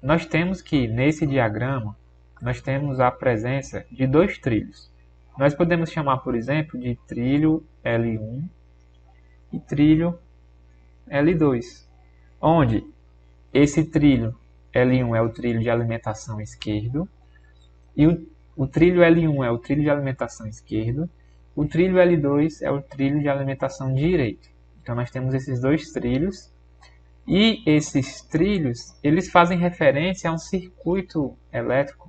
nós temos que, nesse diagrama, nós temos a presença de dois trilhos. Nós podemos chamar, por exemplo, de trilho L1 e trilho L2, onde esse trilho L1 é o trilho de alimentação esquerdo e o trilho L1 é o trilho de alimentação esquerdo, o trilho L2 é o trilho de alimentação direito. Então nós temos esses dois trilhos e esses trilhos eles fazem referência a um circuito elétrico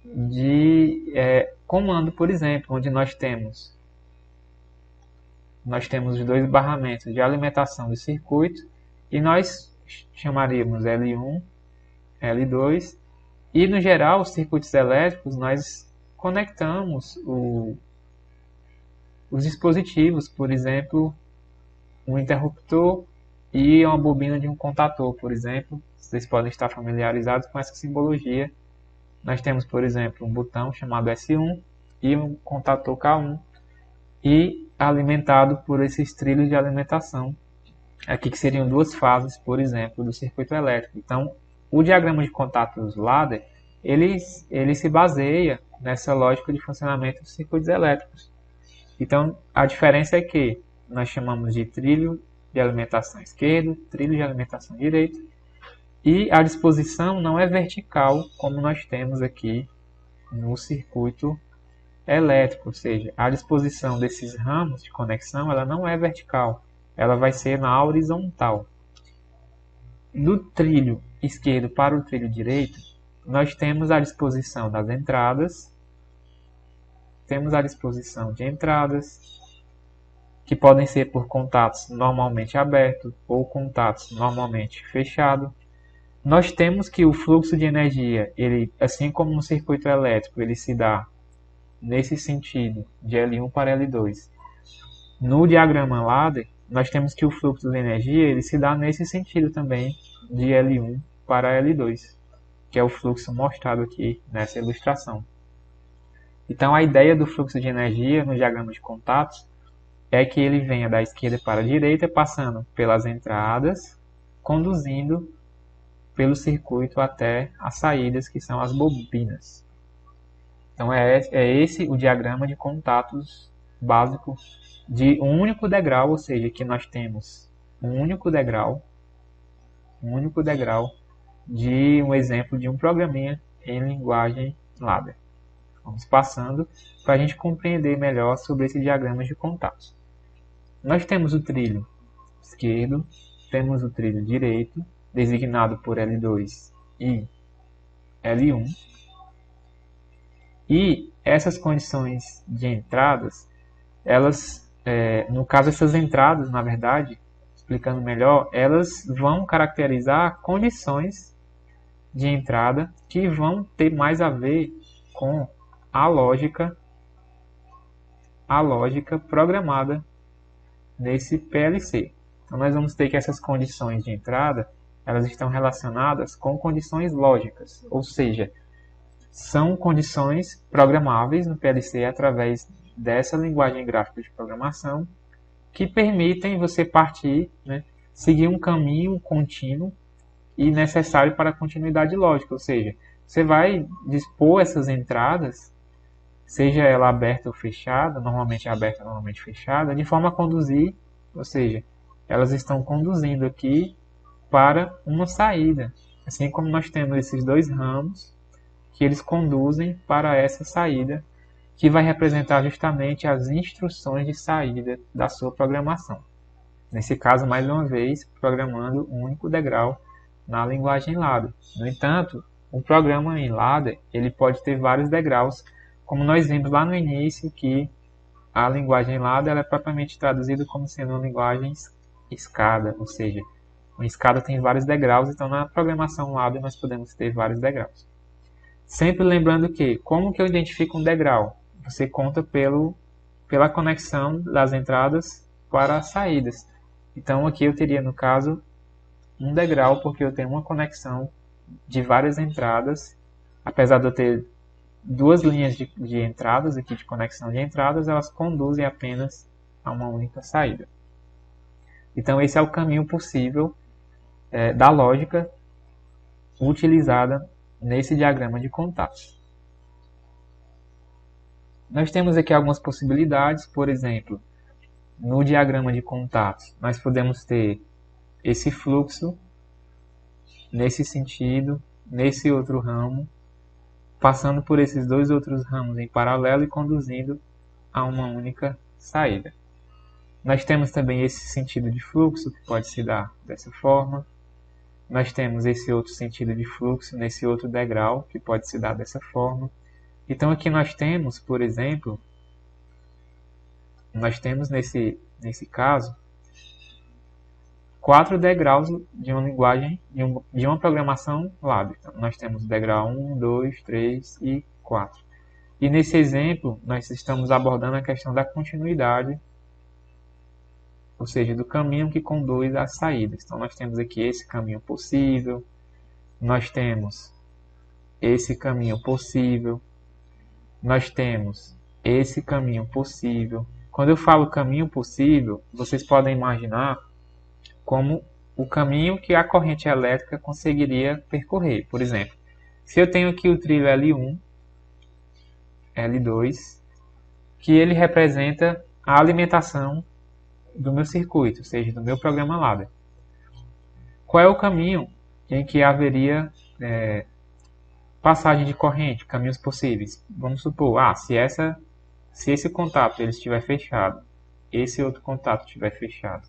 de comando, por exemplo, onde nós temos os dois barramentos de alimentação do circuito e nós chamaríamos L1, L2 e no geral os circuitos elétricos nós conectamos os dispositivos, por exemplo, um interruptor e uma bobina de um contator, por exemplo. Vocês podem estar familiarizados com essa simbologia. Nós temos, por exemplo, um botão chamado S1 e um contator K1 e alimentado por esses trilhos de alimentação, aqui que seriam duas fases, por exemplo, do circuito elétrico. Então, o diagrama de contatos ladder, ele se baseia nessa lógica de funcionamento dos circuitos elétricos. Então, a diferença é que nós chamamos de trilho de alimentação esquerdo, trilho de alimentação direito, e a disposição não é vertical, como nós temos aqui no circuito elétrico, ou seja, a disposição desses ramos de conexão ela não é vertical, ela vai ser na horizontal. Do trilho esquerdo para o trilho direito, nós temos a disposição das entradas, temos a disposição de entradas, que podem ser por contatos normalmente abertos ou contatos normalmente fechados. Nós temos que o fluxo de energia, ele, assim como no circuito elétrico, ele se dá nesse sentido, de L1 para L2. No diagrama ladder, nós temos que o fluxo de energia ele se dá nesse sentido também, de L1 para L2, que é o fluxo mostrado aqui nessa ilustração. Então, a ideia do fluxo de energia no diagrama de contatos é que ele venha da esquerda para a direita, passando pelas entradas, conduzindo pelo circuito até as saídas, que são as bobinas. Então é esse o diagrama de contatos básico de um único degrau, ou seja, que nós temos um único degrau de um exemplo de um programinha em linguagem ladder. Vamos passando para a gente compreender melhor sobre esse diagrama de contatos. Nós temos o trilho esquerdo, temos o trilho direito, designado por L2 e L1. E essas condições de entradas, elas, no caso essas entradas, na verdade, explicando melhor, elas vão caracterizar condições de entrada que vão ter mais a ver com a lógica programada nesse PLC. Então nós vamos ter que essas condições de entrada, elas estão relacionadas com condições lógicas, ou seja, são condições programáveis no PLC através dessa linguagem gráfica de programação que permitem você partir, seguir um caminho contínuo e necessário para a continuidade lógica, ou seja, você vai dispor essas entradas, seja ela aberta ou fechada, normalmente aberta, normalmente fechada, de forma a conduzir, ou seja, elas estão conduzindo aqui para uma saída, assim como nós temos esses dois ramos que eles conduzem para essa saída, que vai representar justamente as instruções de saída da sua programação. Nesse caso, mais uma vez, programando um único degrau na linguagem ladder. No entanto, um programa em ladder ele pode ter vários degraus, como nós vimos lá no início, que a linguagem ladder ela é propriamente traduzida como sendo uma linguagem escada, ou seja, uma escada tem vários degraus, então na programação ladder nós podemos ter vários degraus. Sempre lembrando que, como que eu identifico um degrau? Você conta pela conexão das entradas para as saídas. Então aqui eu teria, no caso, um degrau, porque eu tenho uma conexão de várias entradas. Apesar de eu ter duas linhas de entradas, aqui de conexão de entradas, elas conduzem apenas a uma única saída. Então esse é o caminho possível da lógica utilizada nesse diagrama de contatos. Nós temos aqui algumas possibilidades, por exemplo, no diagrama de contatos, nós podemos ter esse fluxo nesse sentido, nesse outro ramo, passando por esses dois outros ramos em paralelo e conduzindo a uma única saída. Nós temos também esse sentido de fluxo, que pode se dar dessa forma. Nós temos esse outro sentido de fluxo nesse outro degrau, que pode se dar dessa forma. Então aqui nós temos, por exemplo, nós temos nesse caso, 4 degraus de uma linguagem, de uma programação LAB. Então, nós temos o degrau 1, 2, 3 e 4. E nesse exemplo, nós estamos abordando a questão da continuidade, ou seja, do caminho que conduz às saídas. Então, nós temos aqui esse caminho possível, nós temos esse caminho possível, nós temos esse caminho possível. Quando eu falo caminho possível, vocês podem imaginar como o caminho que a corrente elétrica conseguiria percorrer. Por exemplo, se eu tenho aqui o trilho L1, L2, que ele representa a alimentação do meu circuito, ou seja, do meu programa ladder. Qual é o caminho em que haveria passagem de corrente, caminhos possíveis? Vamos supor, se esse contato ele estiver fechado, esse outro contato estiver fechado,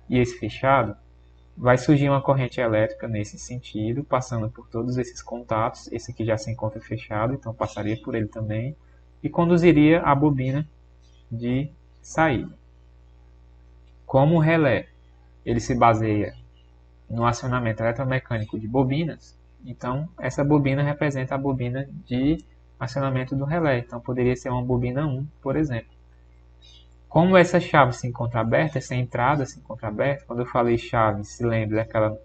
e esse fechado, vai surgir uma corrente elétrica nesse sentido, passando por todos esses contatos. Esse aqui já se encontra fechado, então passaria por ele também, e conduziria a bobina de saída. Como o relé ele se baseia no acionamento eletromecânico de bobinas, então essa bobina representa a bobina de acionamento do relé. Então poderia ser uma bobina 1, por exemplo. Como essa chave se encontra aberta, essa entrada se encontra aberta, quando eu falei chave, se lembra daquela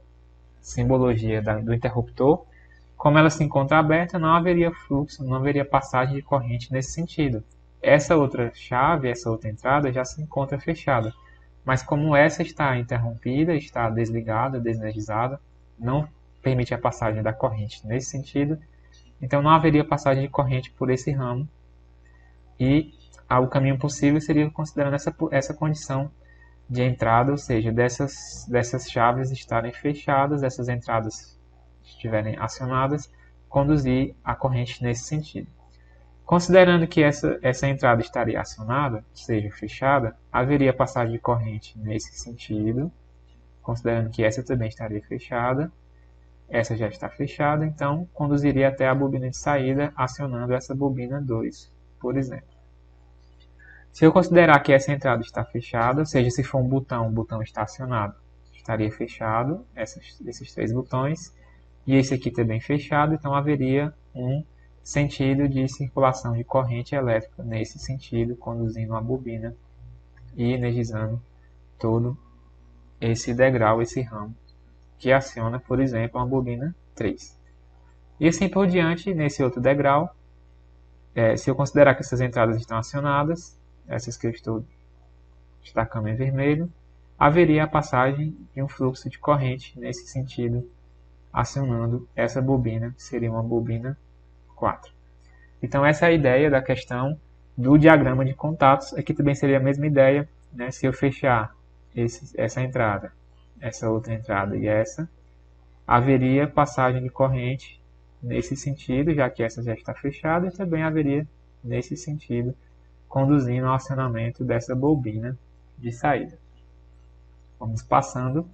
simbologia do interruptor, como ela se encontra aberta, não haveria fluxo, não haveria passagem de corrente nesse sentido. Essa outra chave, essa outra entrada já se encontra fechada, mas como essa está interrompida, está desligada, desenergizada, não permite a passagem da corrente nesse sentido, então não haveria passagem de corrente por esse ramo, e o caminho possível seria considerando essa condição de entrada, ou seja, dessas chaves estarem fechadas, essas entradas estiverem acionadas, conduzir a corrente nesse sentido. Considerando que essa entrada estaria acionada, ou seja, fechada, haveria passagem de corrente nesse sentido, considerando que essa também estaria fechada, essa já está fechada, então conduziria até a bobina de saída, acionando essa bobina 2, por exemplo. Se eu considerar que essa entrada está fechada, ou seja, se for um botão, o botão está acionado, estaria fechado, esses 3 botões, e esse aqui também fechado, então haveria um sentido de circulação de corrente elétrica nesse sentido, conduzindo a bobina e energizando todo esse degrau, esse ramo, que aciona, por exemplo, uma bobina 3. E assim por diante, nesse outro degrau, se eu considerar que essas entradas estão acionadas, essas que eu estou destacando em vermelho, haveria a passagem de um fluxo de corrente nesse sentido, acionando essa bobina, que seria uma bobina 4. Então essa é a ideia da questão do diagrama de contatos. Aqui também seria a mesma ideia, né? Se eu fechar essa entrada, essa outra entrada e essa, haveria passagem de corrente nesse sentido, já que essa já está fechada, e também haveria nesse sentido, conduzindo ao acionamento dessa bobina de saída. Vamos passando